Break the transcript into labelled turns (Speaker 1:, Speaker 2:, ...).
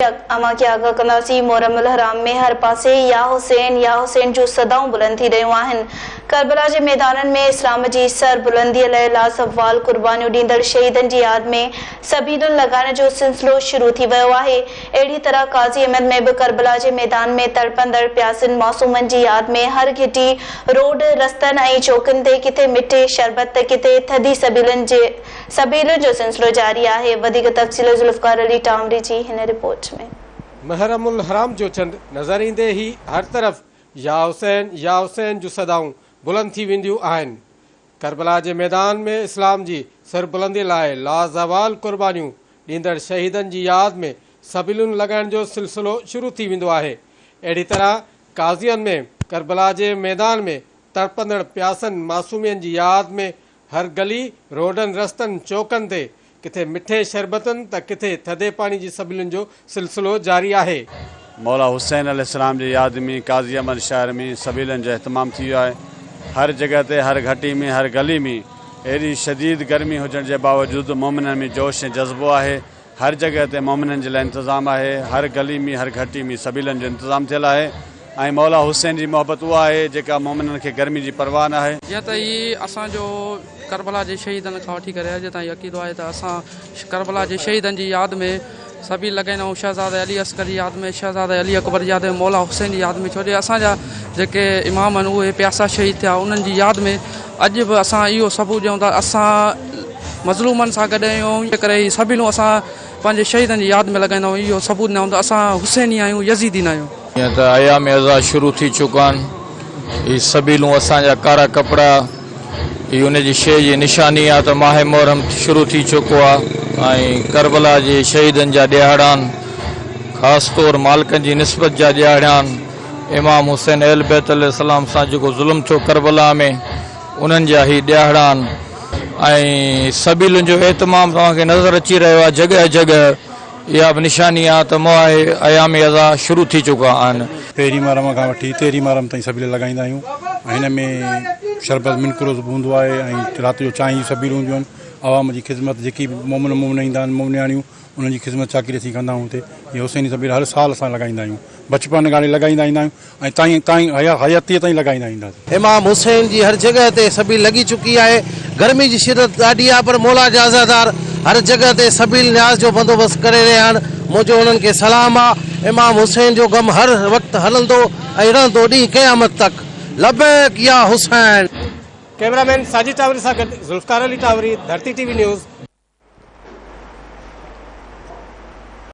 Speaker 1: अमा के आगा कंदासीं मोहरम हराम में हर पासे या हुसैन जो सदाऊं बुलंद थी रहियूं आहिनि। करबला जे मैदाननि में इस्लाम जी सर बुलंदीअ लाइ लाज़वाल कुर्बानियूं ॾींदड़ शहीदनि जी यादि में सबीलुनि लॻाइण जो सिलसिलो शुरू थी वियो आहे। अहिड़ी तरह काज़ी अहमद में बि करबला जे मैदान में तड़पंदड़ प्यासियुनि मासूमनि जी यादि में हर घिटी रोड रस्तनि ऐं चौकनि ते किथे मिठे शरबत त किथे थधी सबीलुनि जो सिलसिलो जारी आहे। वधीक तफ़सील ज़ुल्फ़कार अली टामरी जी हिन रिपोर्ट में।
Speaker 2: मुहर्रमुल हराम जो चंड नज़र ईंदे ही हर तरफ़ या हुसैन जो सदाऊं बुलंद थी वेंदियूं आहिनि। करबला जे मैदान में इस्लाम जी सरबुलंदी लाइ लाज़वाल कुर्बानियूं ॾींदड़ शहीदनि जी यादि में सबीलुनि लॻाइण जो सिलसिलो शुरू थी वेंदो आहे। अहिड़ी तरह काज़ियनि में करबला जे मैदान में तड़पंदड़ प्यासनि मासूमियनि जी यादि में हर गली रोडनि रस्तनि चौकनि ते किथे मिठे शरबतनि त किथे थधे पानी जी सबीलुनि जो सिलसिलो जारी आहे।
Speaker 3: मौला हुसैन अलैहिस्सलाम जी यादि में काज़ी अहमद शहर में सबीलनि जो अहतमाम थी वियो आहे। हर जगह ते हर घटी में हर गली में एॾी शदीद गर्मी हुजण जे बावजूदि मोमिननि में जोश ऐं जज़्बो आहे। हर जगह ते मोमिननि जे लाइ इंतज़ाम आहे। हर गली में हर घटी में सबीलनि जो इंतज़ाम थियल आहे ऐं मौला हुसैन जी मोहबत उहा आहे जेका मोमिननि खे गर्मी जी परवाह न आहे।
Speaker 4: जीअं त ही असांजो करबला जे शहीदनि खां वठी करे अॼु ताईं अक़ीदो आहे त असां करबला जे शहीदनि जी यादि में सबील लॻाईंदा आहियूं। शहज़ादे अली अस्कर जी यादि में, शहज़ादे अली अकबर जी यादि में, मौला हुसैन जी यादि में। छो जे असांजा जेके इमाम आहिनि उहे प्यासा शहीद थिया, उन्हनि जी यादि में अॼु बि असां इहो सबूत ॾियूं था असां मज़लूमनि सां गॾु आहियूं। इन करे ही सबीलूं असां पंहिंजे शहीदनि जी यादि में लॻाईंदा आहियूं। इहो सबूत ॾियूं त असां हुसैनी आहियूं, यज़ीदी न आहियूं।
Speaker 5: ईअं त अयाम अज़ा शुरू थी चुका आहिनि। ही सबीलूं असांजा कारा कपिड़ा ही उनजी शइ जी निशानी आहे त माह मुहर्रम शुरू थी चुको आहे ऐं करबला जे शहीदनि जा ॾियारा आहिनि। ख़ासि तौर मालिकनि जी निस्बत जा ॾियारा आहिनि। इमाम हुसैन अहल बैत अलैहिस्सलाम सां जेको ज़ुल्म थियो करबला में उन्हनि जा ही ॾियारा आहिनि ऐं सबीलुनि जो एहतमाम तव्हांखे नज़र अची रहियो आहे। जॻह जॻह इहा बि निशानी आहे त मोह अयाम अज़ा शुरू थी चुका आहिनि।
Speaker 6: पहिरीं मुहर्रम खां वठी 13 मुहर्रम ताईं सबील लॻाईंदा आहियूं। हिन में शरबत मिनकुरोज़ बि हूंदो आहे ऐं राति जो चांहि जी सबील हूंदियूं आहिनि। आवाम जी ख़िदमत जेकी बि मोमिन ईंदा आहिनि मोमिनियाणियूं उन्हनि जी ख़िदमत चाकीरी असीं कंदा आहियूं। हुते इहे हुसैनी सबील हर साल असां लॻाईंदा आहियूं। बचपन खां लॻाईंदा ईंदा आहियूं ऐं ताईं हयातीअ ताईं लॻाईंदा ईंदासीं।
Speaker 7: इमाम हुसैन जी हर जगह ते सबील लॻी चुकी आहे। गर्मी जी शिदत ॾाढी आहे पर मौला जा अज़ादार हर जगह ते सबील न्याज़ जो बंदोबस्तु करे रहिया आहिनि। मुंहिंजो उन्हनि खे सलाम आहे। इमाम हुसैन जो गम हर वक़्तु हलंदो ऐं रहंदो ॾींहुं क़यामत तक। लबैक या हुसैन।
Speaker 2: कैमरामैन साजिद टावरी सां गॾु ज़ुल्फ़कार अली टावरी, धरती टीवी न्यूज़।